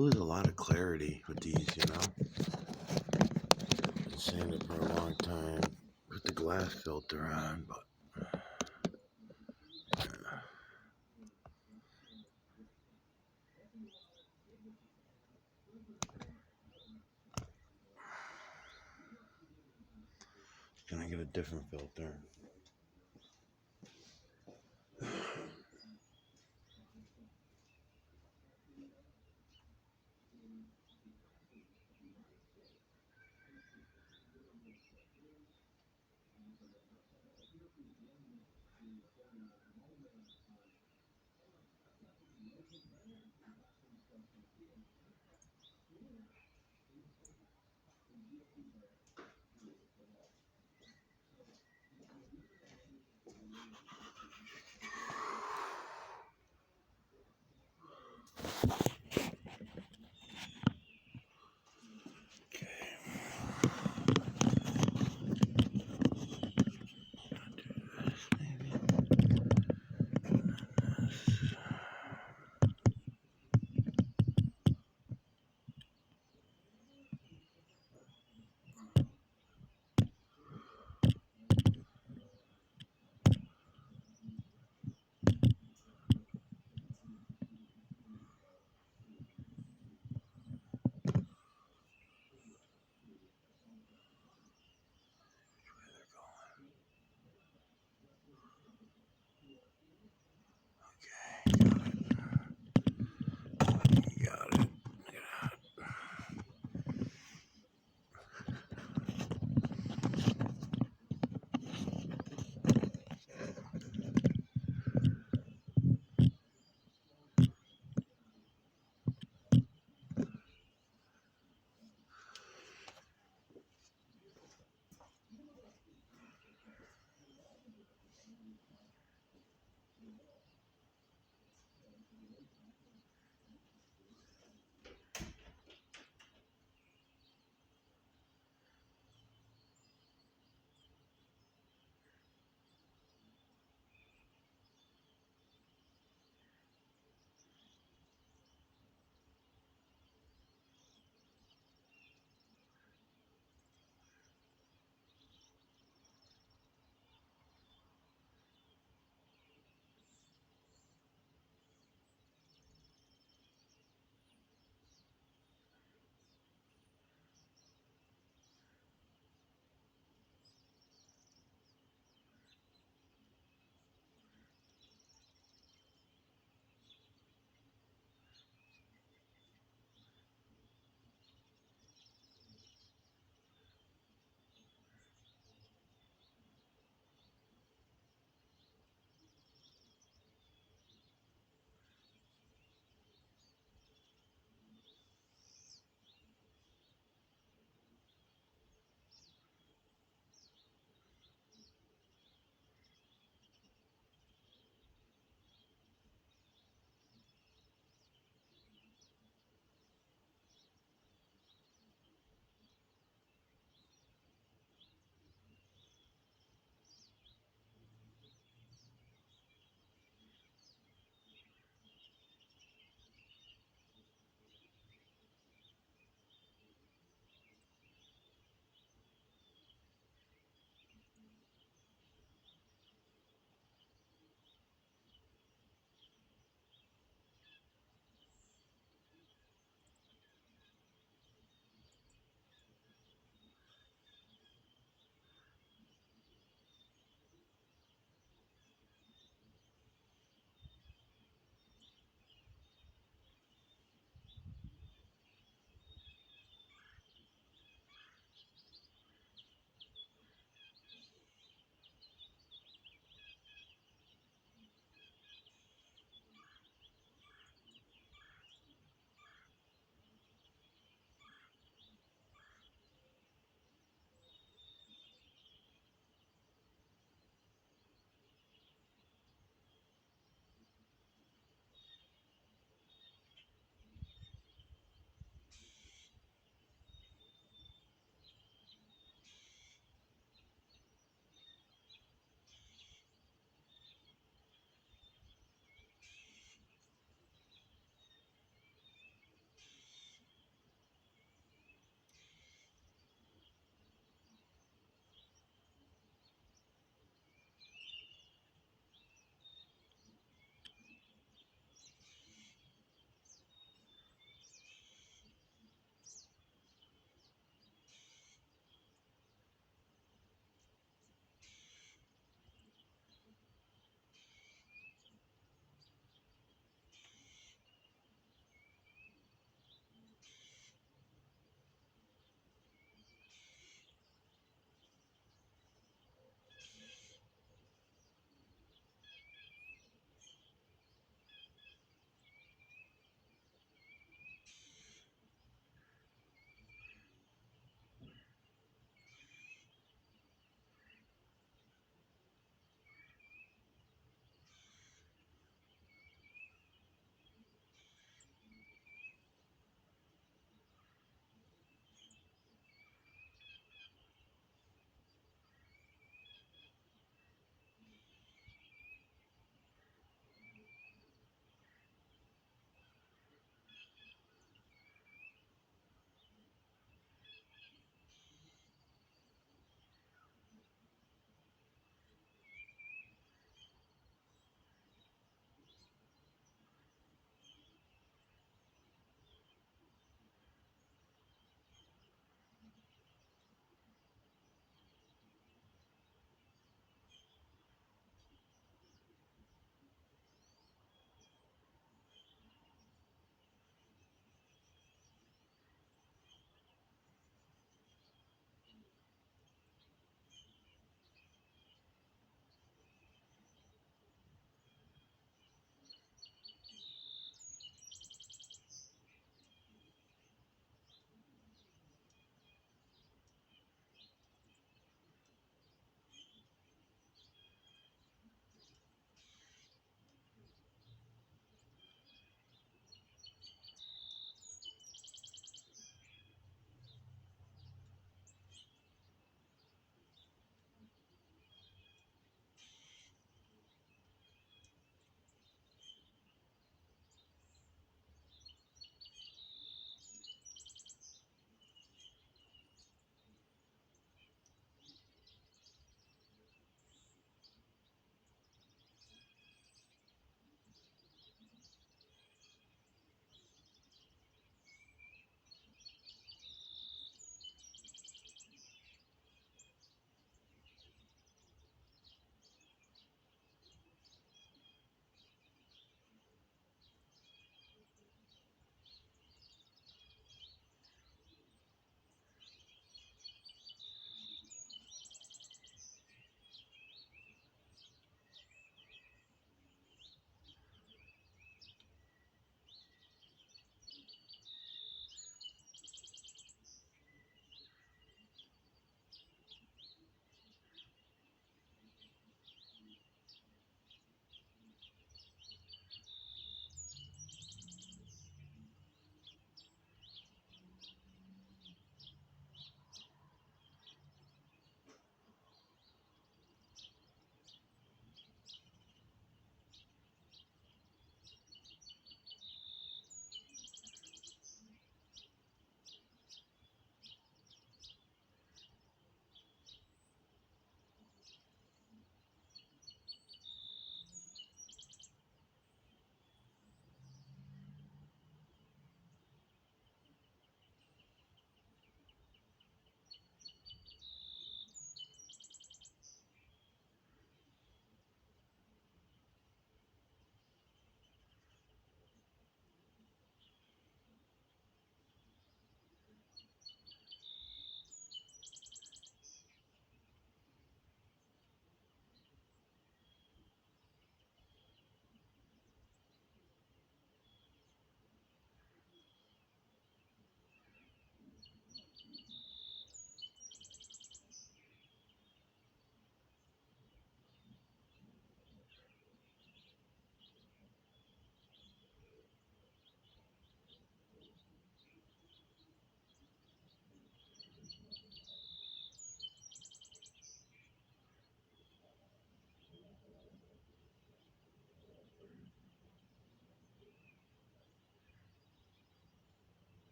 lose a lot of clarity with these, you know. Been saying it for a long time. Put the glass filter on, but gonna get a different filter.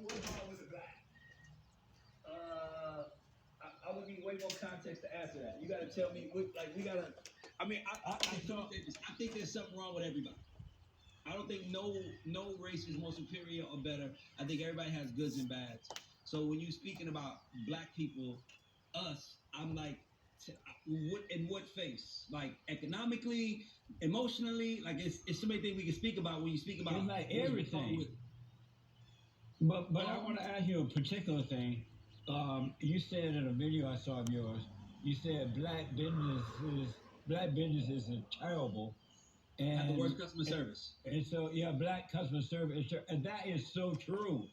What's wrong with the black? I would need way more context to answer that. You got to tell me, we got to. I mean, I think there's something wrong with everybody. I don't think no race is more superior or better. I think everybody has goods and bads. So when you're speaking about black people, us, I'm like, what in what face? Like economically, emotionally, like it's so many things we can speak about when you speak about. It's like everything. But I want to ask you a particular thing. You said in a video I saw of yours, you said black businesses are terrible, and have the worst customer service. And so yeah, black customer service, and that is so true.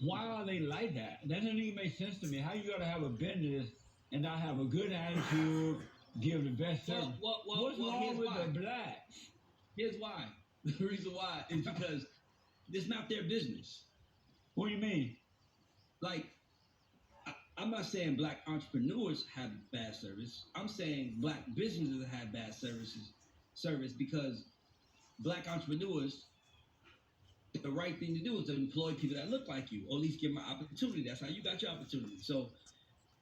Why are they like that? That doesn't even make sense to me. How you gotta have a business and not have a good attitude, give the best service? What's wrong with the blacks? Here's why. The reason why is because it's not their business. What do you mean? Like, I'm not saying black entrepreneurs have bad service. I'm saying black businesses have bad service because black entrepreneurs, the right thing to do is to employ people that look like you, or at least give them an opportunity. That's how you got your opportunity. So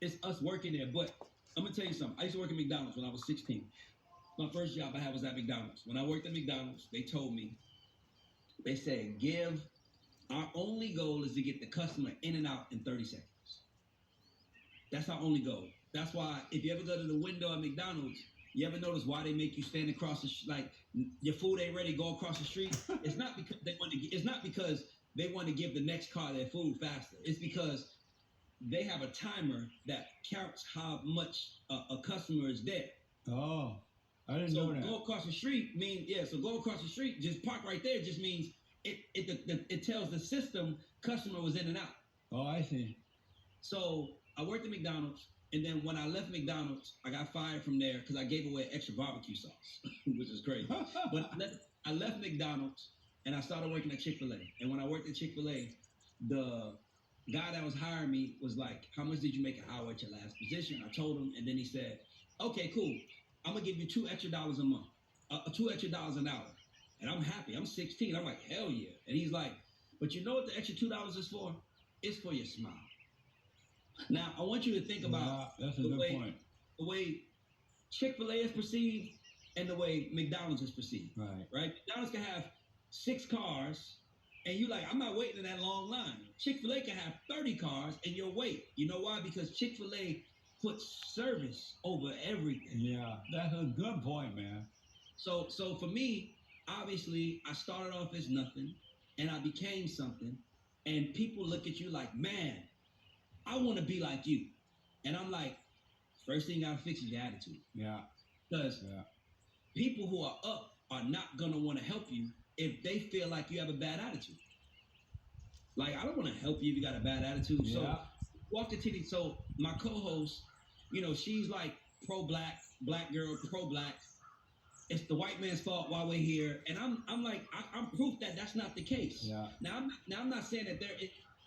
it's us working there. But I'm gonna tell you something. I used to work at McDonald's when I was 16. My first job I had was at McDonald's. When I worked at McDonald's, they told me, they said, our only goal is to get the customer in and out in 30 seconds. That's our only goal. That's why if you ever go to the window at McDonald's, you ever notice why they make you stand across the like your food ain't ready, go across the street? It's not because they want to. It's not because they want to give the next car their food faster. It's because they have a timer that counts how much a customer is there. Oh, I didn't know that. So go across the street means So go across the street, just park right there. Just means it tells the system customer was in and out. Oh, I see. So I worked at McDonald's. And then when I left McDonald's, I got fired from there because I gave away extra barbecue sauce, which is crazy. But I left McDonald's and I started working at Chick-fil-A. And when I worked at Chick-fil-A, the guy that was hiring me was like, how much did you make an hour at your last position? I told him, and then he said, okay, cool. I'm going to give you $2 extra a month, $2 extra an hour. And I'm happy. I'm 16. I'm like, hell yeah. And he's like, but you know what the extra $2 is for? It's for your smile. Now, I want you to think about point. The way Chick-fil-A is perceived and the way McDonald's is perceived. Right? McDonald's can have 6 cars, and you're like, I'm not waiting in that long line. Chick-fil-A can have 30 cars, and you'll wait. You know why? Because Chick-fil-A puts service over everything. Yeah, that's a good point, man. So for me, obviously, I started off as nothing, and I became something, and people look at you like, man, I want to be like you. And I'm like, first thing you gotta fix is your attitude. Yeah. Because people who are up are not gonna want to help you if they feel like you have a bad attitude. Like, I don't want to help you if you got a bad attitude. Yeah. So walk the titty. So my co-host, she's like pro-black, black girl, pro-black. It's the white man's fault while we're here. And I'm like, I'm proof that that's not the case. Yeah. Now I'm not saying that there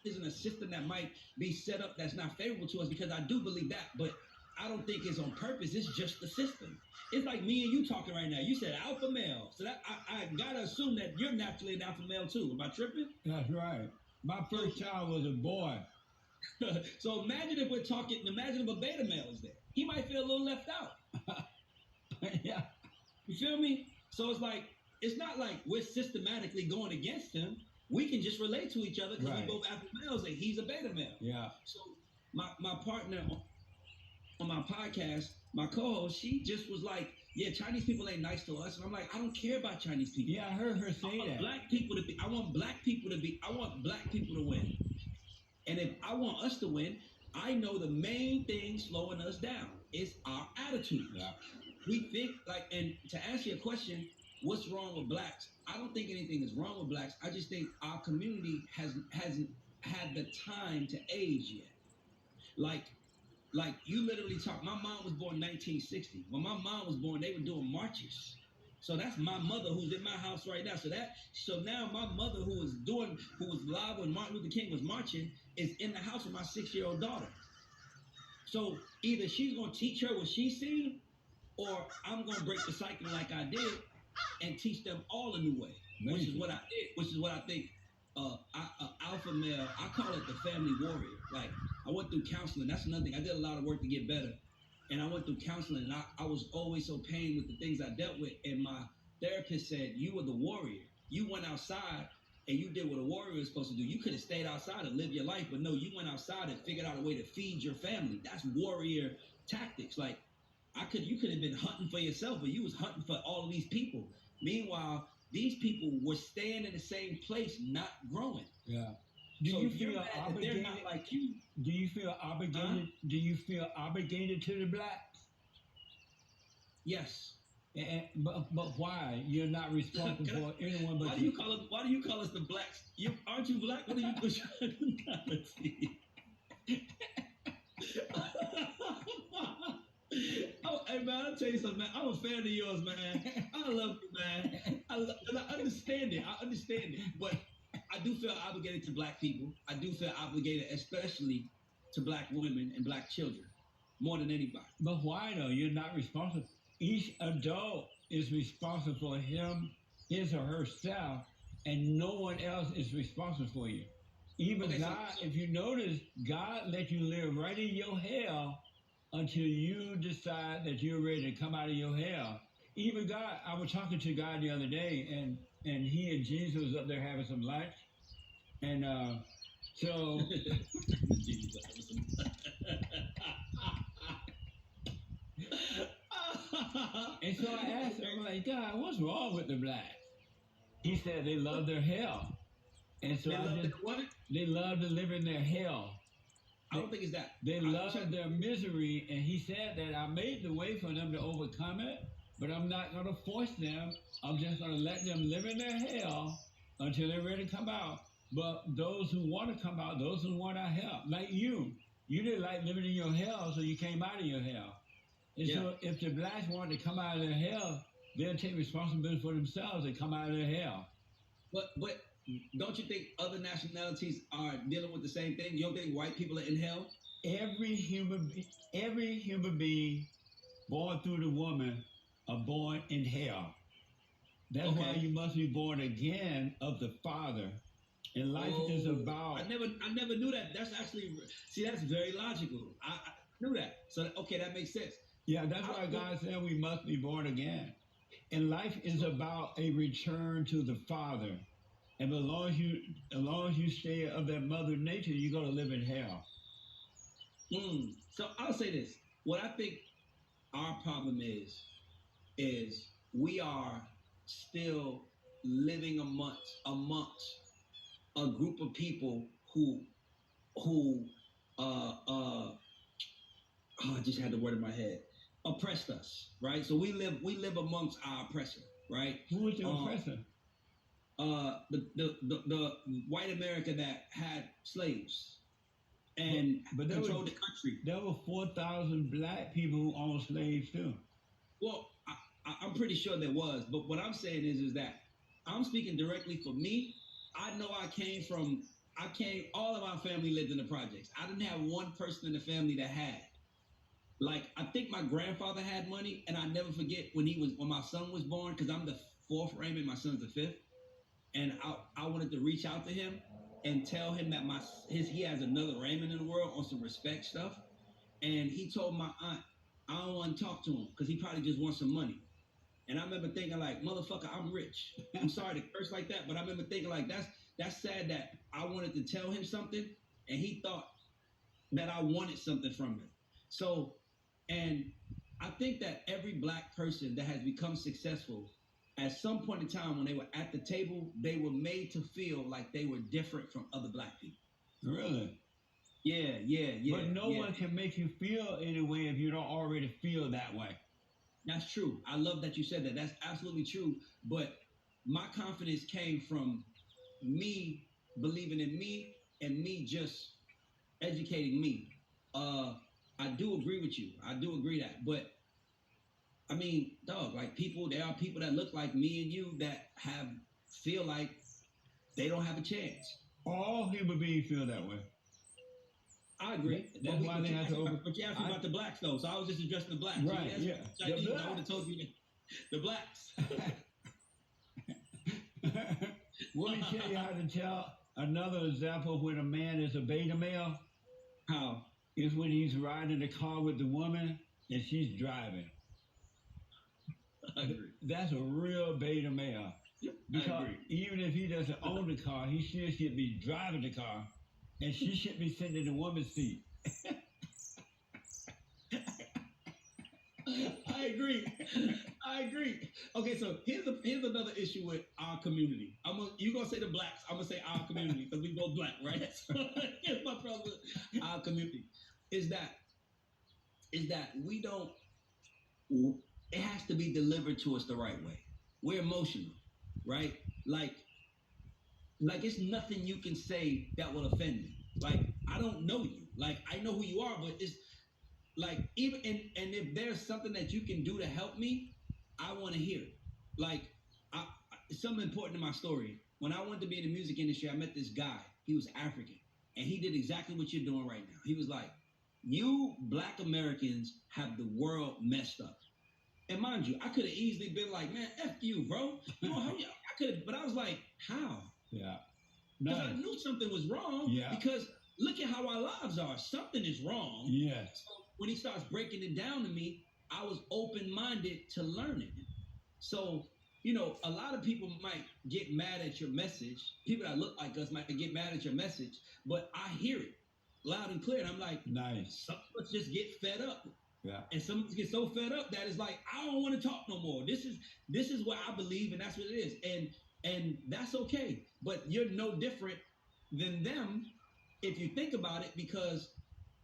isn't a system that might be set up that's not favorable to us, because I do believe that, but I don't think it's on purpose. It's just the system. It's like me and you talking right now. You said alpha male, so that I gotta assume that you're naturally an alpha male too. Am I tripping? That's right. My first child was a boy. So imagine if a beta male is there. He might feel a little left out. Yeah. You feel me? So it's not like we're systematically going against him. We can just relate to each other because we both alpha males and he's a beta male. Yeah. So my partner on my podcast, my co-host, she just was like, yeah, Chinese people ain't nice to us. And I'm like, I don't care about Chinese people. Yeah, I heard her say that. I want black people to win. And if I want us to win, I know the main thing slowing us down is our attitude. Yeah. We think and to answer your question, what's wrong with blacks? I don't think anything is wrong with blacks. I just think our community hasn't had the time to age yet. Like you literally talk. My mom was born in 1960. When my mom was born, they were doing marches. So that's my mother who's in my house right now. So now my mother who was live when Martin Luther King was marching is in the house with my 6-year-old daughter. So either she's gonna teach her what she's seen, or I'm gonna break the cycle like I did and teach them all a new way, which is what I did, which is what I think alpha male, I call it the family warrior. Like I went through counseling. That's another thing. I did a lot of work to get better. And I went through counseling and I was always so pained with the things I dealt with. And my therapist said, you were the warrior. You went outside and you did what a warrior is supposed to do. You could have stayed outside and lived your life, but no, you went outside and figured out a way to feed your family. That's warrior tactics. Like you could have been hunting for yourself, but you was hunting for all of these people. Meanwhile, these people were staying in the same place, not growing. Yeah. Do So you you're feel mad that obligated? they're not like you. Do you feel obligated? Huh? Do you feel obligated to the blacks? Yes. But why? You're not responsible Can I- for anyone but Why do you call us? Why do you call us the blacks? Aren't you black? What are you nationality? Oh, hey man, I'll tell you something, man. I'm a fan of yours, man. I love you, man. And I understand it. I understand it. But I do feel obligated to black people. I do feel obligated, especially to black women and black children, more than anybody. But why though? You're not responsible. Each adult is responsible for him, his or herself, and no one else is responsible for you. Even Okay, so- God, if you notice, God let you live right in your hell until you decide that you're ready to come out of your hell. Even God, I was talking to God the other day, and he and Jesus was up there having some lunch, and so and so I asked him, I'm like, God, what's wrong with the blacks? He said they love their hell, and so They I love just, that- what? they love to live in their hell. I don't think it's that. They I'm love trying- their misery, and he said that I made the way for them to overcome it, but I'm not going to force them. I'm just going to let them live in their hell until they're ready to come out. But those who want to come out, those who want our help, like you didn't like living in your hell, so you came out of your hell. And so if the blacks want to come out of their hell, they'll take responsibility for themselves and come out of their hell. But don't you think other nationalities are dealing with the same thing? You don't think white people are in hell? Every human being born through the woman are born in hell. That's why Okay. you must be born again of the Father. And life is Oh, about. I never knew that. That's actually that's very logical. I knew that. So okay, that makes sense. Yeah, that's why God said we must be born again. And life is about a return to the Father. And as long as you stay of that mother nature, you're gonna live in hell. So I'll say this. What I think our problem is we are still living amongst a group of people who I just had the word in my head, oppressed us, right? So we live amongst our oppressor, right? Who is the oppressor? The white America that had slaves and But there controlled was- the country. There were 4,000 black people who owned slaves too. Well, I'm pretty sure there was, but what I'm saying is that I'm speaking directly for me. I know all of our family lived in the projects. I didn't have one person in the family that had. Like, I think my grandfather had money, and I never forget when my son was born, because I'm the fourth Raymond, my son's the fifth, and I wanted to reach out to him and tell him that he has another Raymond in the world on some respect stuff, and he told my aunt, I don't want to talk to him because he probably just wants some money. And I remember thinking like, motherfucker, I'm rich. I'm sorry to curse like that, but I remember thinking like, that's sad that I wanted to tell him something and he thought that I wanted something from him. So, and I think that every black person that has become successful, at some point in time when they were at the table, they were made to feel like they were different from other black people. Really? Yeah. But no one can make you feel any way if you don't already feel that way. That's true. I love that you said that. That's absolutely true. But my confidence came from me believing in me and me just educating me. I do agree with you. I do agree that. But I mean, dog, like there are people that look like me and you that feel like they don't have a chance. All human beings feel that way. I agree. That's why they have to But you asked me about the blacks, though, so I was just addressing the blacks. Right, You asked me yeah. about The Chinese, I blacks. would have told you the blacks. Let me show you how to tell another example when a man is a beta male How? is when he's riding in the car with the woman and she's driving. I agree. That's a real beta male. I Because agree. even if he doesn't own the car, he still should be driving the car, and she should be sitting in the woman's seat. I agree. I agree. Okay, so here's another issue with our community. You gonna say the blacks? I'm gonna say our community because we both black, right? So here's my problem with our community is that we don't. It has to be delivered to us the right way. We're emotional, right? Like it's nothing you can say that will offend me. Like I don't know you. Like I know who you are, but it's like even and if there's something that you can do to help me, I want to hear it. Like something important in my story. When I wanted to be in the music industry, I met this guy. He was African, and he did exactly what you're doing right now. He was like, "You Black Americans have the world messed up." And mind you, I could have easily been like, "Man, f you, bro." You know, I could have, but I was like, "How?" Yeah. Because I Nice. knew something was wrong. Yeah. Because look at how our lives are. Something is wrong. Yes. So when he starts breaking it down to me, I was open-minded to learning. So, a lot of people might get mad at your message. People that look like us might get mad at your message, but I hear it loud and clear. And I'm like, Nice. some of us just get fed up. Yeah. And some of us get so fed up that it's like, I don't want to talk no more. This is what I believe, and that's what it is. And that's okay. But you're no different than them if you think about it, because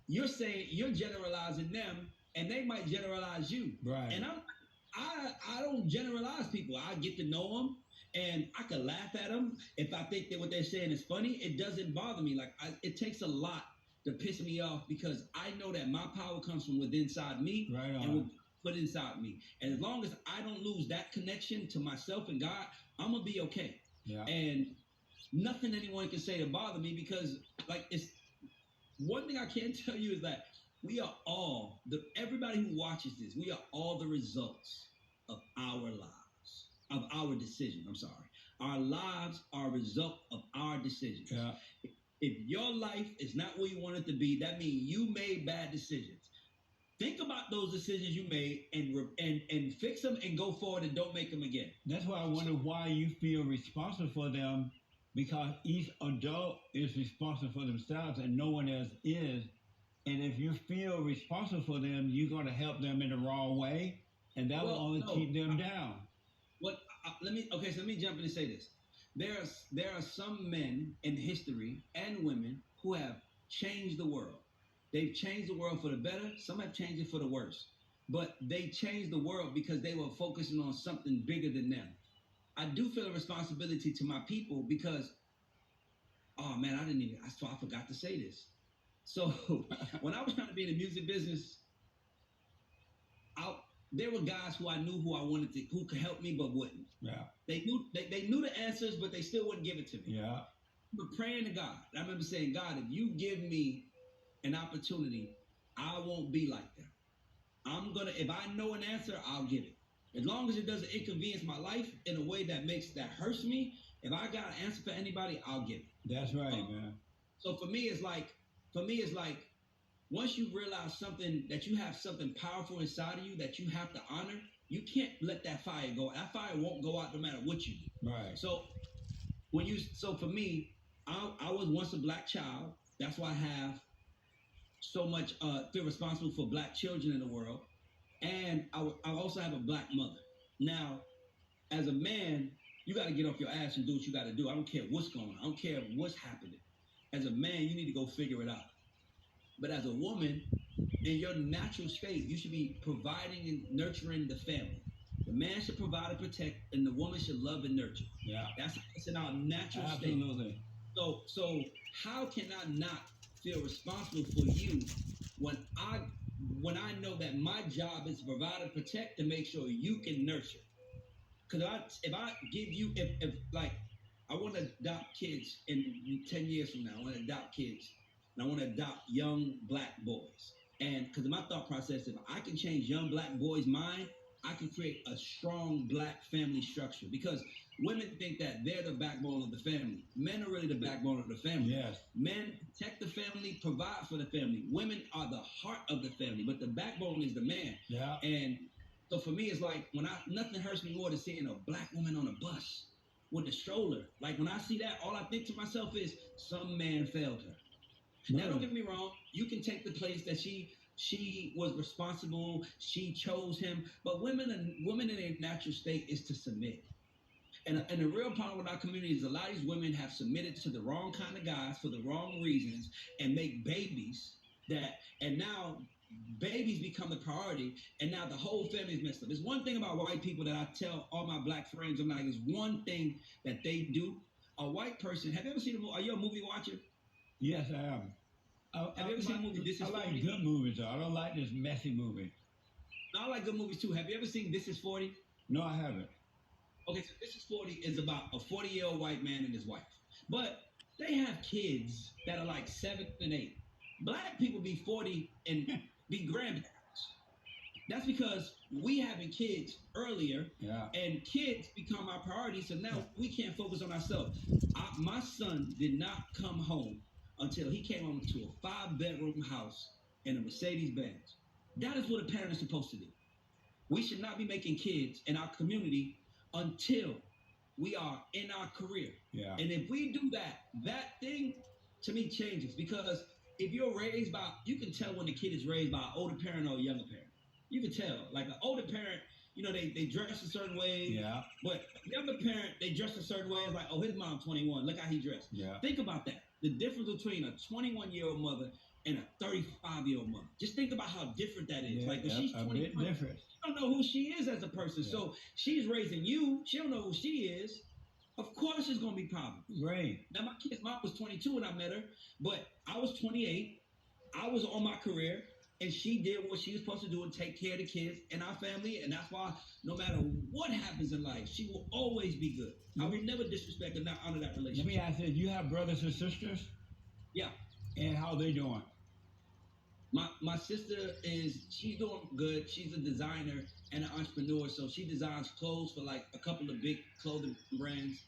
you're saying you're generalizing them and they might generalize you. Right. And I don't generalize people. I get to know them and I can laugh at them. If I think that what they're saying is funny, it doesn't bother me. Like it takes a lot to piss me off because I know that my power comes from within inside me Right and on. will put inside me. And as long as I don't lose that connection to myself and God, I'm gonna be okay. Yeah. And nothing anyone can say to bother me because it's one thing I can tell you is that we are all everybody who watches this, we are all the results of our lives, of our decision. I'm sorry. Our lives are a result of our decisions. Yeah. If your life is not where you want it to be, that means you made bad decisions. Think about those decisions you made and fix them and go forward and don't make them again. That's why I wonder why you feel responsible for them, because each adult is responsible for themselves and no one else is. And if you feel responsible for them, you're going to help them in the wrong way, and that will only keep them down. Let me jump in and say this. There are some men in history and women who have changed the world. They've changed the world for the better. Some have changed it for the worse. But they changed the world because they were focusing on something bigger than them. I do feel a responsibility to my people because, oh man, I forgot to say this. So when I was trying to be in the music business, there were guys who I knew who could help me but wouldn't. Yeah. They knew the answers, but they still wouldn't give it to me. Yeah. But praying to God. I remember saying, God, if you give me an opportunity, I won't be like them. If I know an answer, I'll give it. As long as it doesn't inconvenience my life in a way that hurts me, if I got an answer for anybody, I'll give it. That's right, man. So for me, it's like, once you realize that you have something powerful inside of you that you have to honor, you can't let that fire go. That fire won't go out no matter what you do. Right. So for me, I was once a black child. That's why I have so much feel responsible for black children in the world, and I also have a black mother. Now, as a man, you got to get off your ass and do what you got to do. I don't care what's going on. I don't care what's happening. As a man, you need to go figure it out. But as a woman, in your natural state, you should be providing and nurturing the family. The man should provide and protect, and the woman should love and nurture. Yeah. That's in our natural state. Absolutely. So how can I not feel responsible for you when I know that my job is to provide and protect and make sure you can nurture? Because if I give you, if I want to adopt kids in 10 years from now, I want to adopt kids, and I want to adopt young black boys. And because my thought process, if I can change young black boys' mind, I can create a strong black family structure. Because women think that they're the backbone of the family. Men are really the backbone of the family. Yes. Men protect the family, provide for the family. Women are the heart of the family, but the backbone is the man. Yeah. And so for me, it's like nothing hurts me more than seeing a black woman on a bus with a stroller. Like when I see that, all I think to myself is some man failed her. Now, don't get me wrong. You can take the place that she was responsible. She chose him. But women in their natural state is to submit. And the real problem with our community is a lot of these women have submitted to the wrong kind of guys for the wrong reasons and make babies and now babies become the priority, and now the whole family is messed up. There's one thing about white people that I tell all my black friends. I'm like, there's one thing that they do. A white person. Have you ever seen a movie? Are you a movie watcher? Yes, I am. Have you ever seen a movie? This is I like 40? good movies, though. I don't like this messy movie. No, I like good movies too. Have you ever seen This Is 40? No, I haven't. Okay, so This Is 40 is about a 40-year-old white man and his wife. But they have kids that are like 7 and 8. Black people be 40 and be grandparents. That's because we having kids earlier, Yeah. and kids become our priority, so now we can't focus on ourselves. My son did not come home until he came home to a 5-bedroom house and a Mercedes-Benz. That is what a parent is supposed to do. We should not be making kids in our community until we are in our career. Yeah. And if we do that, that thing to me changes, because if you're raised by, you can tell when the kid is raised by an older parent or a younger parent. You can tell. Like an older parent, they dress a certain way. Yeah. But a younger parent, they dress a certain way. It's like, oh, his mom 21. Look how he dressed. Yeah. Think about that. The difference between a 21-year-old mother and a 35-year-old mother. Just think about how different that is. Yeah, like when she's a 21, bit different. you don't know who she is as a person. Yeah. So she's raising you. She don't know who she is. Of course, there's gonna be problems. Great. Now, my kid's mom was 22 when I met her, but I was 28. I was on my career, and she did what she was supposed to do and take care of the kids and our family. And that's why, no matter what happens in life, she will always be good. I will never disrespect and not honor that relationship. Let me ask you, you have brothers and sisters? Yeah. And how they doing? My sister she's doing good. She's a designer and an entrepreneur, so she designs clothes for like a couple of big clothing brands.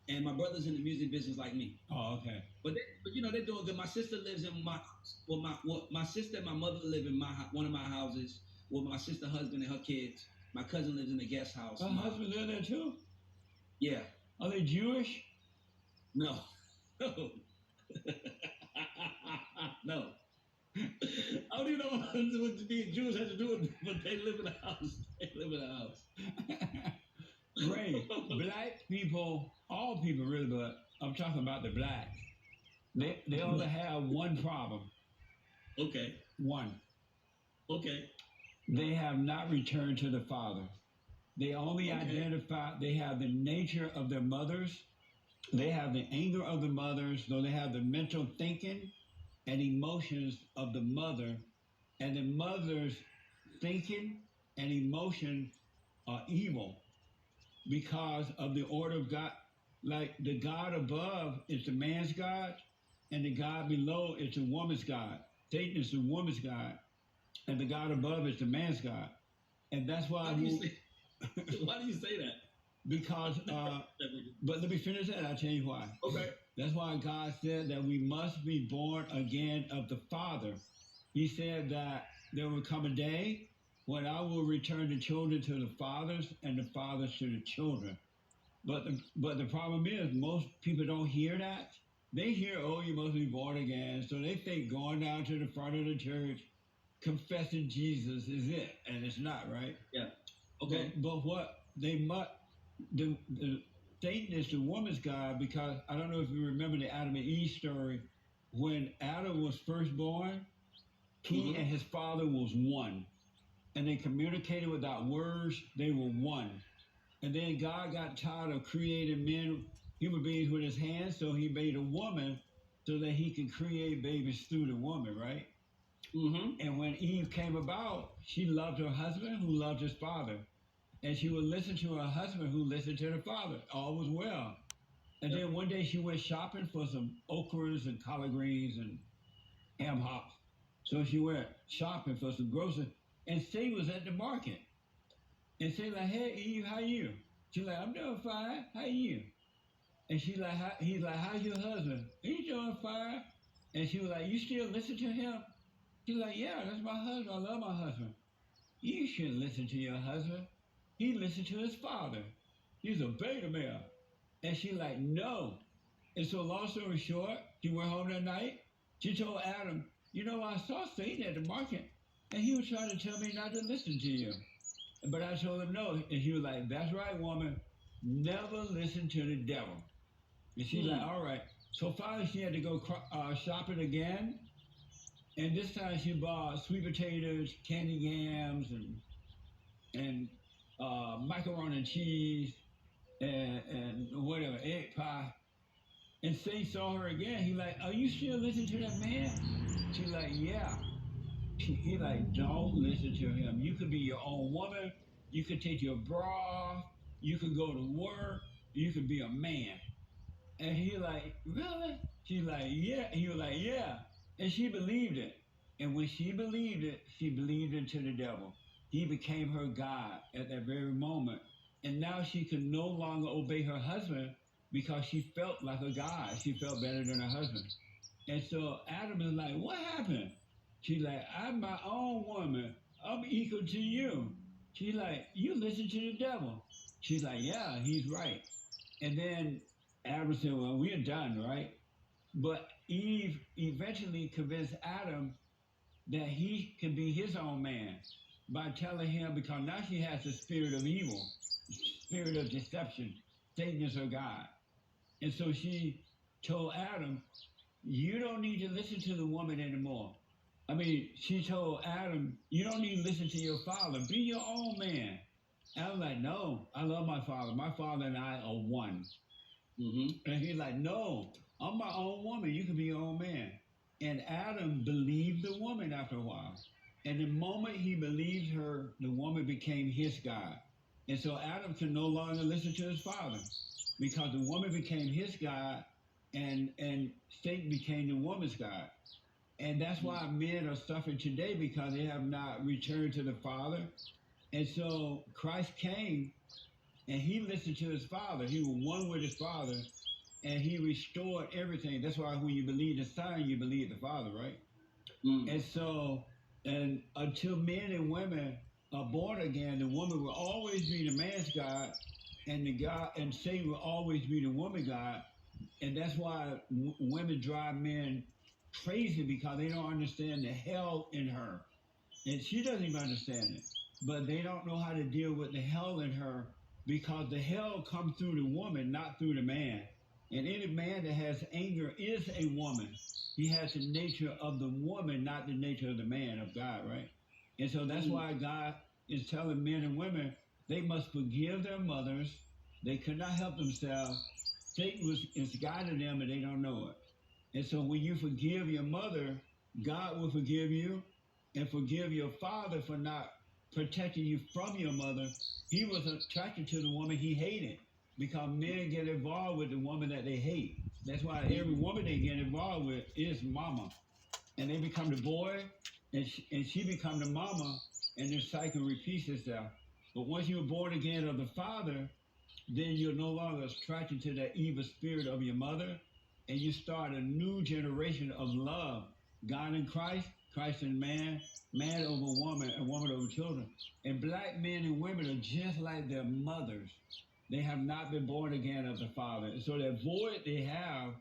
And my brother's in the music business like me. Oh, okay. But they're doing good. My sister lives in my sister and my mother live in one of my houses with my sister husband and her kids. My cousin lives in the guest house. Her husband live there too? Yeah. Are they Jewish? No. No. I don't even know what being Jewish has to do with it, but they live in a house. They live in a house. Great. Black people, all people really, but I'm talking about the blacks. They only have one problem. Okay. One. Okay. They have not returned to the Father. They only Okay. identify, they have the nature of their mothers. They have the anger of the mothers, though they have the mental thinking and emotions of the mother. And the mother's thinking and emotion are evil because of the order of God. Like the God above is the man's God, and the God below is the woman's God. Satan is the woman's God, and the God above is the man's God. And that's why Why do you say that? because but let me finish that. I'll tell you why. Okay. That's why God said that we must be born again of the Father. He said that there will come a day when I will return the children to the fathers and the fathers to the children. But the problem is most people don't hear that. They hear, oh, you must be born again. So they think going down to the front of the church, confessing Jesus is it. And it's not, right? Yeah. Okay. But what they must, the Satan is the woman's God, because I don't know if you remember the Adam and Eve story. When Adam was first born, he and his father was one. And they communicated without words. They were one. And then God got tired of creating human beings with his hands, so he made a woman so that he could create babies through the woman, right? Mm-hmm. And when Eve came about, she loved her husband who loved his father. And she would listen to her husband who listened to her father. All was well. And then one day she went shopping for some okras and collard greens and ham hocks. So she went shopping for some groceries. And Satan was at the market. And Satan like, hey, Eve, how you? She's like, I'm doing fine. How you? And he's like, how's your husband? He's doing fine. And she was like, you still listen to him? She's like, yeah, that's my husband. I love my husband. You shouldn't listen to your husband. He listened to his father. He's a beta male. And she like, no. And so long story short, she went home that night. She told Adam, you know, I saw Satan at the market, and he was trying to tell me not to listen to you. But I told him no. And he was like, that's right, woman. Never listen to the devil. And she's like, all right. So finally she had to go shopping again. And this time she bought sweet potatoes, candy yams, and macaroni and cheese, and whatever, egg pie. And Satan saw her again. He like, are you still listening to that man? She like, yeah. He like, don't listen to him. You could be your own woman. You could take your bra off. You could go to work. You could be a man. And he like, really? She like, yeah. He was like, yeah. And she believed it. And when she believed it, she believed into the devil. He became her God at that very moment. And now she could no longer obey her husband because she felt like a God. She felt better than her husband. And so Adam is like, what happened? She's like, I'm my own woman. I'm equal to you. She's like, you listen to the devil. She's like, yeah, he's right. And then Adam said, well, we're done, right? But Eve eventually convinced Adam that he can be his own man by telling him, because now she has the spirit of evil, spirit of deception. Satan is her God. And so she told Adam, you don't need to listen to the woman anymore. I mean, she told Adam, you don't need to listen to your father. Be your own man. Adam's like, no, I love my father. My father and I are one. And he's like, no, I'm my own woman. You can be your own man. And Adam believed the woman after a while. And the moment he believed her, the woman became his God. And so Adam could no longer listen to his father because the woman became his God and Satan became the woman's God. And that's why men are suffering today because they have not returned to the Father. And so Christ came and he listened to his Father. He was one with his Father and he restored everything. That's why when you believe the Son, you believe the Father, right? And so, and until men and women are born again, the woman will always be the man's God, and the God and Satan will always be the woman God. And that's why women drive men crazy because they don't understand the hell in her. And she doesn't even understand it. But they don't know how to deal with the hell in her because the hell comes through the woman, not through the man. And any man that has anger is a woman. He has the nature of the woman, not the nature of the man, of God, right? And so that's why God is telling men and women they must forgive their mothers. They could not help themselves. Satan is guiding them and they don't know it. And so when you forgive your mother, God will forgive you and forgive your father for not protecting you from your mother. He was attracted to the woman he hated because men get involved with the woman that they hate. That's why every woman they get involved with is mama. And they become the boy and she become the mama and the cycle repeats itself. But once you're born again of the father, then you're no longer attracted to that evil spirit of your mother, and you start a new generation of love. God in Christ, Christ in man, man over woman, and woman over children. And black men and women are just like their mothers. They have not been born again of the Father. And so that void they have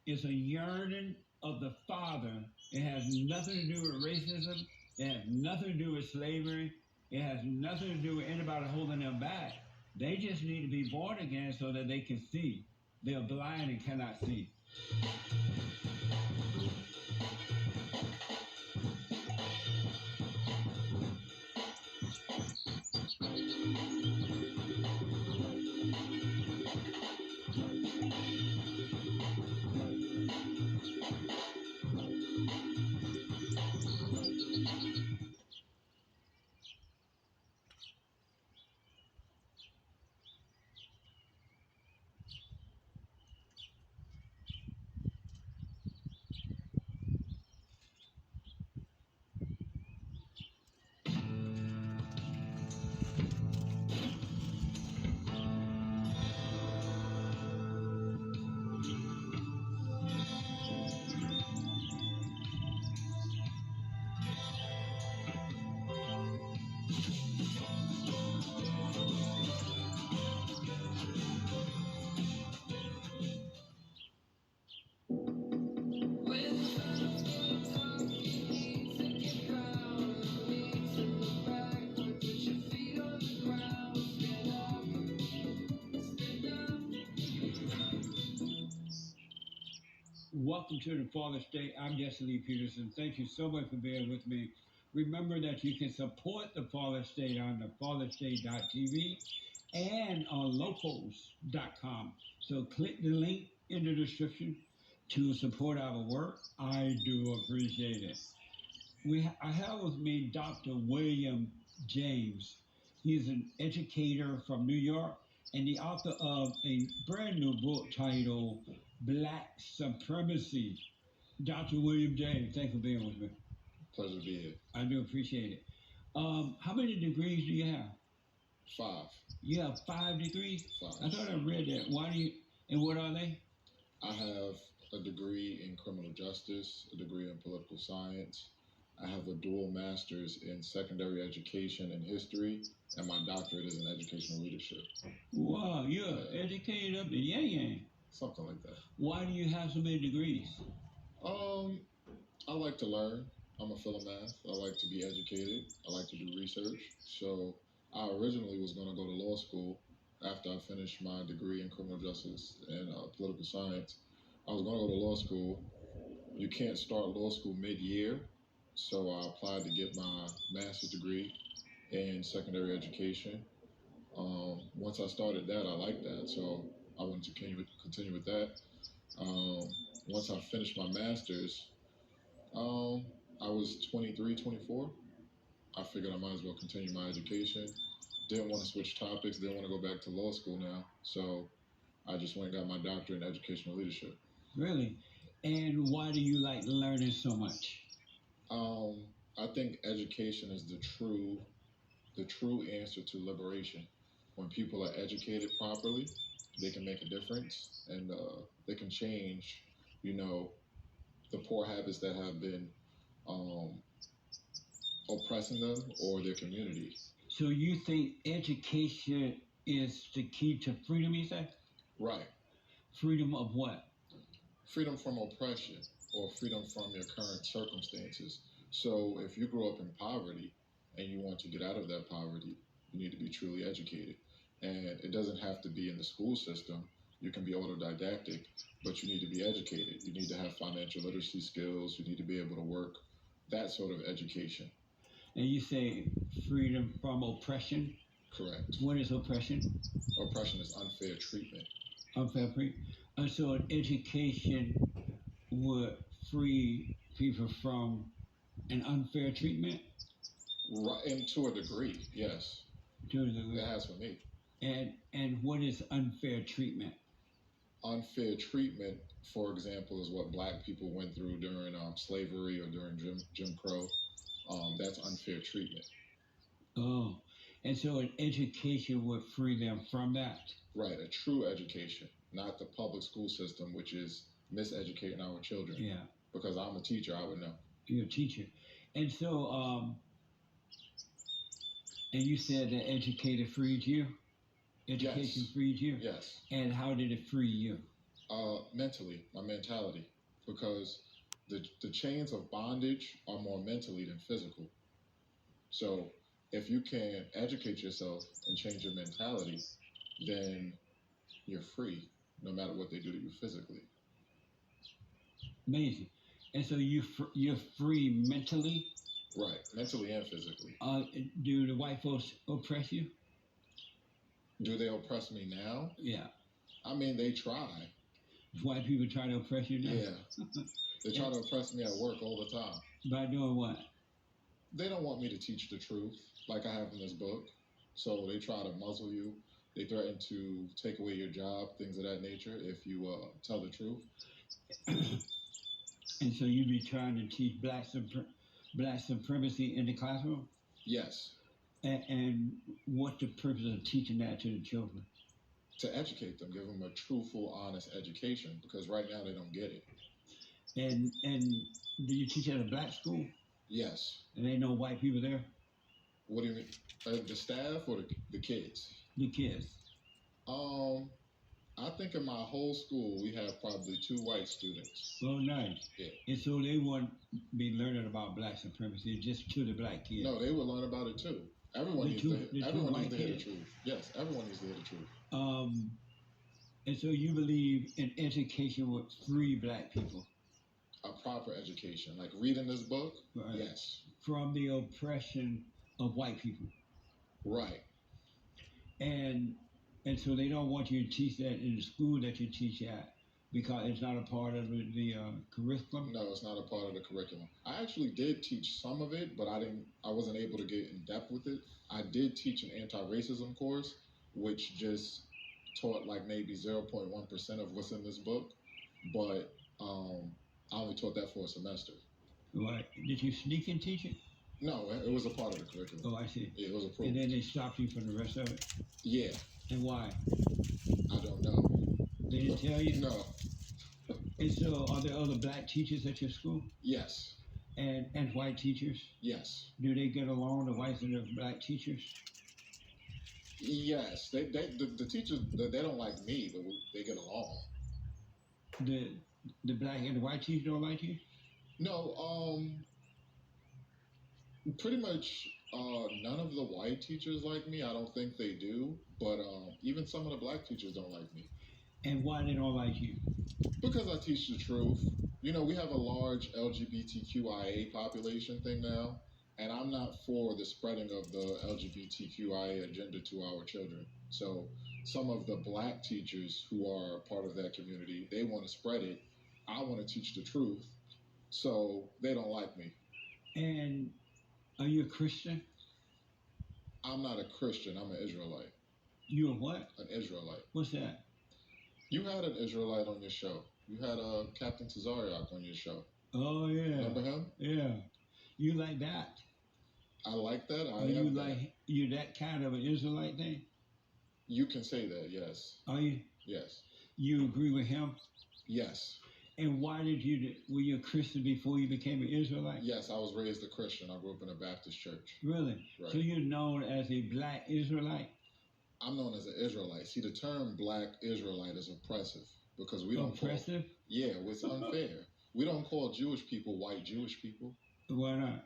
is a yearning of the Father. It has nothing to do with racism. It has nothing to do with slavery. It has nothing to do with anybody holding them back. They just need to be born again so that they can see. They are blind and cannot see. Welcome to the Father State. I'm Jesse Lee Peterson. Thank you so much for being with me. Remember that you can support the Father State on the fatherstate.tv and on locals.com. So click the link in the description to support our work. I do appreciate it. I have with me Dr. William James. He's an educator from New York and the author of a brand new book titled Black Supremacy. Dr. William James, thanks for being with me. Pleasure to be here. I do appreciate it. How many degrees do you have? 5. You have 5 degrees? 5. I thought I read that. Why do you, and what are they? I have a degree in criminal justice, a degree in political science. I have a dual master's in secondary education and history, and my doctorate is in educational leadership. Wow, you're educated up to yang yang. Something like that. Why do you have so many degrees? I like to learn. I'm a philomath. I like to be educated. I like to do research. So I originally was going to go to law school after I finished my degree in criminal justice and political science. I was going to go to law school. You can't start law school mid-year, so I applied to get my master's degree in secondary education. Once I started that, I liked that, so I wanted to continue with that. Once I finished my master's, I was 23, 24. I figured I might as well continue my education. Didn't want to switch topics, didn't want to go back to law school now, so I just went and got my doctorate in educational leadership. Really? And why do you like learning so much? I think education is the true answer to liberation. When people are educated properly, they can make a difference, and they can change, the poor habits that have been oppressing them or their community. So you think education is the key to freedom, you say? Right. Freedom of what? Freedom from oppression or freedom from your current circumstances. So if you grow up in poverty and you want to get out of that poverty, you need to be truly educated. And it doesn't have to be in the school system. You can be autodidactic, but you need to be educated. You need to have financial literacy skills. You need to be able to work, that sort of education. And you say freedom from oppression? Correct. What is oppression? Oppression is unfair treatment. Unfair treatment. And so an education would free people from an unfair treatment? Right, and to a degree, yes. To a degree. It has for me. And what is unfair treatment? Unfair treatment, for example, is what black people went through during slavery or during Jim Crow. That's unfair treatment. Oh, and so an education would free them from that? Right, a true education, not the public school system, which is miseducating our children. Yeah. Because I'm a teacher, I would know. You're a teacher. And so, and you said that educator freed you? Education Yes. freed you? Yes. And how did it free you? Mentally, my mentality, because the chains of bondage are more mentally than physical. So if you can educate yourself and change your mentality, then you're free, no matter what they do to you physically. Amazing. And so you're free mentally? Right, mentally and physically. Do the white folks oppress you? Do they oppress me now? Yeah. I mean, they try. White people try to oppress you now? Yeah. They try to oppress me at work all the time. By doing what? They don't want me to teach the truth, like I have in this book. So they try to muzzle you. They threaten to take away your job, things of that nature, if you tell the truth. And so you be trying to teach black supremacy in the classroom? Yes. And what's the purpose of teaching that to the children? To educate them, give them a truthful, honest education, because right now they don't get it. And do you teach at a black school? Yes. And ain't no white people there? What do you mean? The staff or the kids? The kids. I think in my whole school we have probably 2 white students. Oh, nice. Yeah. And so they won't be learning about black supremacy just to the black kids. No, they would learn about it too. Everyone needs to hear the kids. truth. Yes, everyone needs to hear the truth. And so you believe in education would free black people A proper education, like reading this book. Right. Yes, from the oppression of white people. right. And so they don't want you to teach that in the school that you teach at because it's not a part of the curriculum. No, it's not a part of the curriculum. I actually did teach some of it, but I wasn't able to get in depth with it. I did teach an anti-racism course, which just taught like maybe 0.1% of what's in this book, but I only taught that for a semester. Right. Did you sneak and teach it? No, it was a part of the curriculum. Oh, I see. Yeah, it was And approved. then they stopped you from the rest of it? Yeah, And why? I don't know. They didn't tell you? No. And so are there other black teachers at your school? Yes. And white teachers? Yes. Do they get along, the whites and the black teachers? Yes. The teachers, they don't like me, but they get along. The black and the white teachers don't like you? No, pretty much none of the white teachers like me. I don't think they do, but even some of the black teachers don't like me. And why they don't like you? Because I teach the truth. You know, we have a large LGBTQIA population thing now, and I'm not for the spreading of the LGBTQIA agenda to our children. So some of the black teachers who are part of that community, they want to spread it. I want to teach the truth, so they don't like me. And are you a Christian? I'm not a Christian. I'm an Israelite. You a what? An Israelite. What's that? You had an Israelite on your show. You had Captain Tazariak on your show. Oh yeah. Remember him? Yeah. You like that? I like that. Are you like you that kind of an Israelite thing? You can say that, yes. Are you? Yes. You agree with him? Yes. And why were you a Christian before you became an Israelite? Yes, I was raised a Christian. I grew up in a Baptist church. Really? Right. So you're known as a black Israelite? I'm known as an Israelite. See, the term black Israelite is oppressive because we don't oppressive? Yeah, it's unfair. We don't call Jewish people white Jewish people. Why not?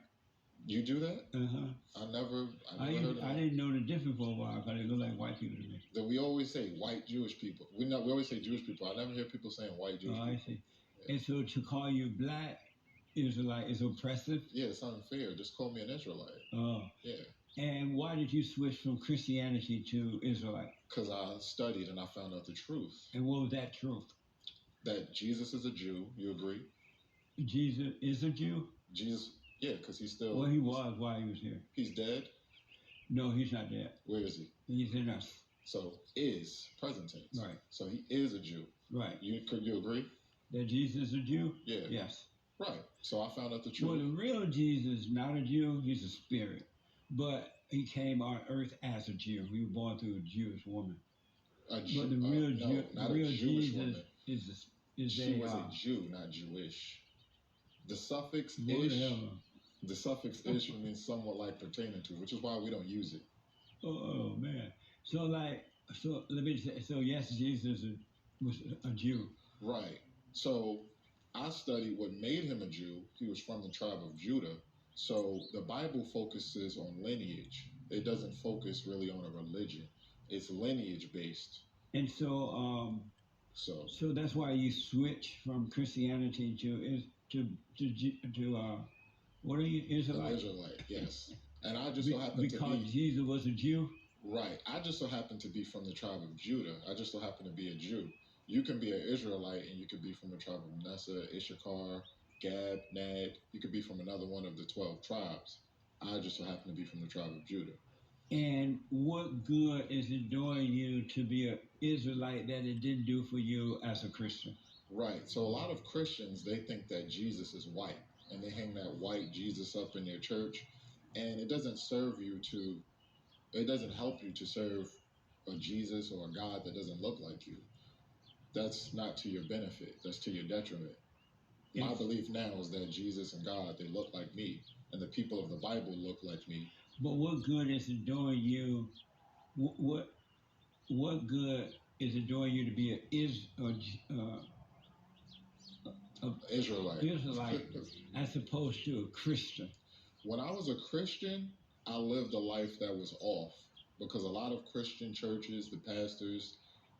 You do that? Uh-huh. I never heard of I that. didn't know the difference for a while because they look like white people to me. That we always say white Jewish people. We always say Jewish people. I never hear people saying white Jewish people. I see. Yeah. And so to call you black Israelite is oppressive? Yeah, it's unfair. Just call me an Israelite. Oh. Yeah. And why did you switch from Christianity to Israelite? Because I studied and I found out the truth. And what was that truth? That Jesus is a Jew. You agree? Jesus is a Jew? Jesus, yeah, because he's still... Well, he was while he was here. He's dead? No, he's not dead. Where is he? He's in us. So, is, present tense. Right. So he is a Jew. Right. Could you agree? That Jesus is a Jew? Yeah. Yes. Right. So I found out the truth. Well, the real Jesus is not a Jew. He's a spirit. But he came on earth as a Jew. He was born through a Jewish woman. A Jew, but the real, no, not the real a Jewish Jesus woman. is she was a Jew, not Jewish. The suffix ish, whatever. the suffix ish means somewhat like pertaining to, which is why we don't use it. Oh man. So let me say. So yes, Jesus was a Jew. Right. So I studied what made him a Jew. He was from the tribe of Judah. So the Bible focuses on lineage. It doesn't focus really on a religion. It's lineage based. And so that's why you switch from Christianity to what are you, Israelite? An Israelite, yes. And I just so happen to be... Because Jesus was a Jew? Right. I just so happen to be from the tribe of Judah. I just so happen to be a Jew. You can be an Israelite and you could be from the tribe of Manasseh, Issachar, Gad, Nad. You could be from another one of the 12 tribes. I just so happen to be from the tribe of Judah. And what good is it doing you to be an Israelite that it didn't do for you as a Christian? Right. So a lot of Christians, they think that Jesus is white. And they hang that white Jesus up in their church. And it doesn't serve you to... It doesn't help you to serve a Jesus or a God that doesn't look like you. That's not to your benefit. That's to your detriment. My belief now is that Jesus and God, they look like me. And the people of the Bible look like me. But what good is it doing you? What good is it doing you to be an Israelite as opposed to a Christian? When I was a Christian, I lived a life that was off because a lot of Christian churches, the pastors,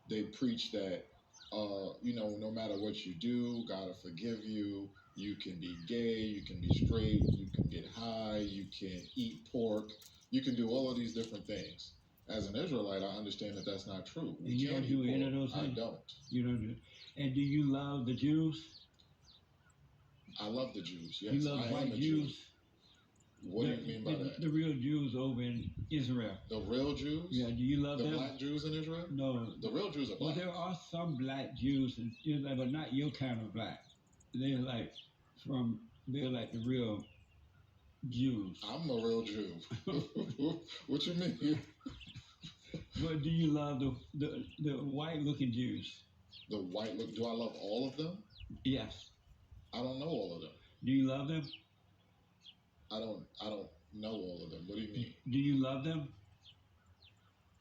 They preach that, no matter what you do, God will forgive you. You can be gay, you can be straight, you can get high, you can eat pork, you can do all of these different things. As an Israelite, I understand that that's not true. We And you can't don't do eat any pork. of those I things? don't. You don't do. And do you love the Jews? I love the Jews. Yes, You love I am white a Jew. Jews? What do you mean by that? The real Jews over in Israel. The real Jews? Yeah, do you love The them? black Jews in Israel? No. The real Jews are Well, black. there are some black Jews in Israel, but not your kind of black. They're like they're like the real Jews. I'm a real Jew. What you mean? But do you love the white looking Jews? The white look. Do I love all of them? Yes. I don't know all of them. Do you love them? I don't know all of them. What do you mean? Do you love them?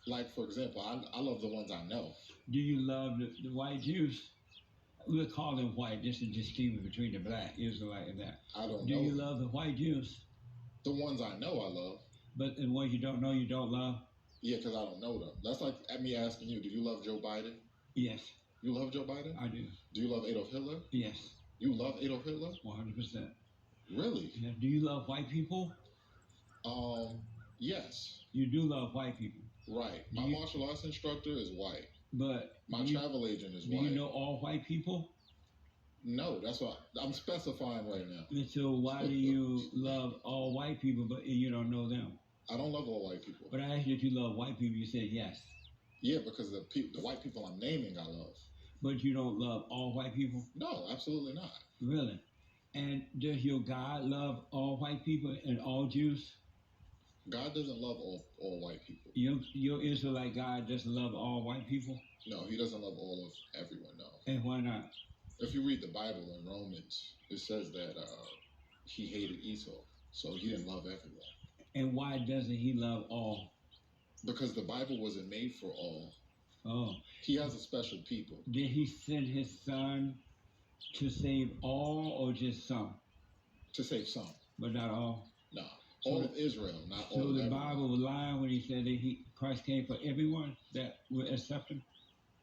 Like, for example, I love the ones I know. Do you love the white Jews? We'll call them white just to distinguish between the black Israelite and that. I don't Do know you them. love the white Jews? The ones I know I love. But the ones you don't know, you don't love? Yeah, because I don't know them. That's like me asking you, do you love Joe Biden? Yes, You love Joe Biden? I do. Do you love Adolf Hitler? Yes, You love Adolf Hitler? 100%. Really? Yeah. Do you love white people? Yes. You do love white people. Right. My Do you- martial arts instructor is white. But My do you, travel agent is do white. you know all white people? No, that's what I'm specifying right now. And so why do you love all white people, but you don't know them? I don't love all white people. But I asked you if you love white people. You said yes. Yeah, because the white people I'm naming, I love. But you don't love all white people? No, absolutely not. Really? And does your God love all white people and all Jews? God doesn't love all white people. Your Israelite God doesn't love all white people? No, he doesn't love all of everyone, no. And why not? If you read the Bible in Romans, it says that he hated Esau, so he didn't love everyone. And why doesn't he love all? Because the Bible wasn't made for all. Oh, He has a special people. did he send his son to save all or just some? To save some. But not all? No. So All the- of Israel, not all So of the everyone. Bible was lying when he said that Christ came for everyone that would accept him?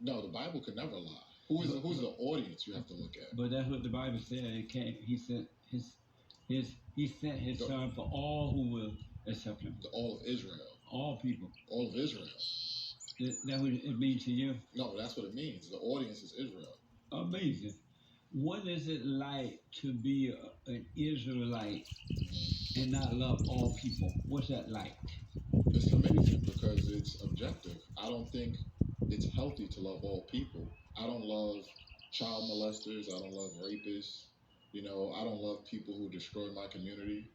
No, the Bible could never lie. Who's the audience you have to look at? But that's what the Bible said. It came. He sent he sent his son for all who will accept him. All of Israel. All people. All of Israel. That what it means to you? No, that's what it means. The audience is Israel. Amazing. What is it like to be an Israelite and not love all people? What's that like? It's amazing because it's objective. I don't think it's healthy to love all people. I don't love child molesters. I don't love rapists. I don't love people who destroy my community.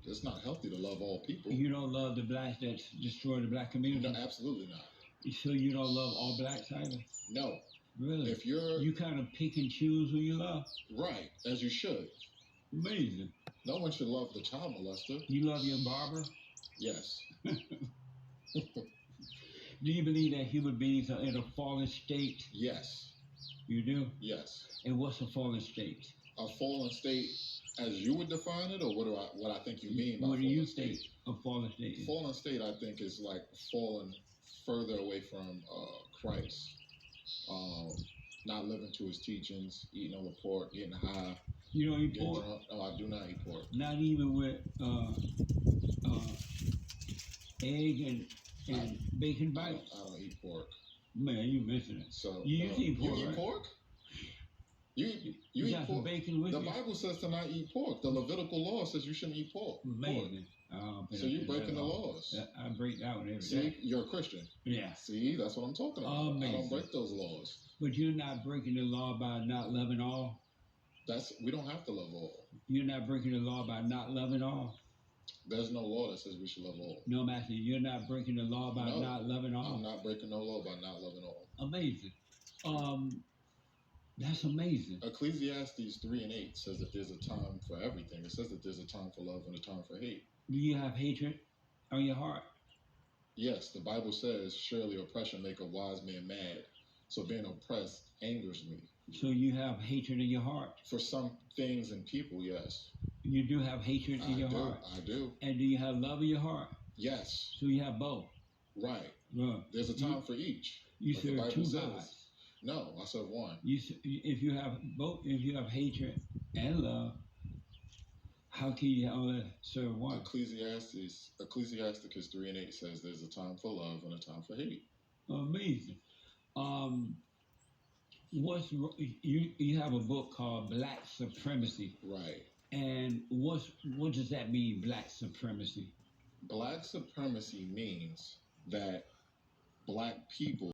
It's not healthy to love all people. You don't love the blacks that destroy the black community? No, absolutely not. So you don't love all blacks either? No. Really? If you're You kind of pick and choose who you love? right, as you should. Amazing. No one should love the child molester. You love your barber? Yes. Do you believe that human beings are in a fallen state? Yes. You do? Yes. And what's a fallen state? A fallen state, as you would define it, or what I think you mean by What do fallen you state? think a fallen state is? Fallen state, I think, is like fallen further away from Christ. Not living to his teachings, eating all the pork, getting high, You don't eat getting pork? drunk. No, I do not eat pork. Not even with egg and bacon bites? I don't eat pork. Man, you missing it. So You used to eat pork, You eat right? pork? You You eat got some pork? bacon with The you? Bible says to not eat pork. The Levitical law says you shouldn't eat pork. Amazing. So you're breaking the laws. I break that one every See, day. you're a Christian. Yeah. See, that's what I'm talking about. I Amazing. don't break those laws. But you're not breaking the law by not loving all? We don't have to love all. You're not breaking the law by not loving all? There's no law that says we should love all. No, Master, you're not breaking the law by No, not loving all? I'm not breaking no law by not loving all. Amazing. That's amazing. Ecclesiastes 3:8 says that there's a time for everything. It says that there's a time for love and a time for hate. Do you have hatred on your heart? Yes, the Bible says, surely oppression make a wise man mad. So being oppressed angers me. So you have hatred in your heart? For some things and people, yes. You do have hatred in your heart? I do. And do you have love in your heart? Yes, So you have both? right. Right. There's a time for each. You But the serve Bible two says- gods. No, I serve one. If you have both, if you have hatred and love, how can you only serve one? Ecclesiasticus 3:8 says there's a time for love and a time for hate. Amazing. You have a book called Black Supremacy, Right. and what does that mean, Black Supremacy? Black supremacy means that black people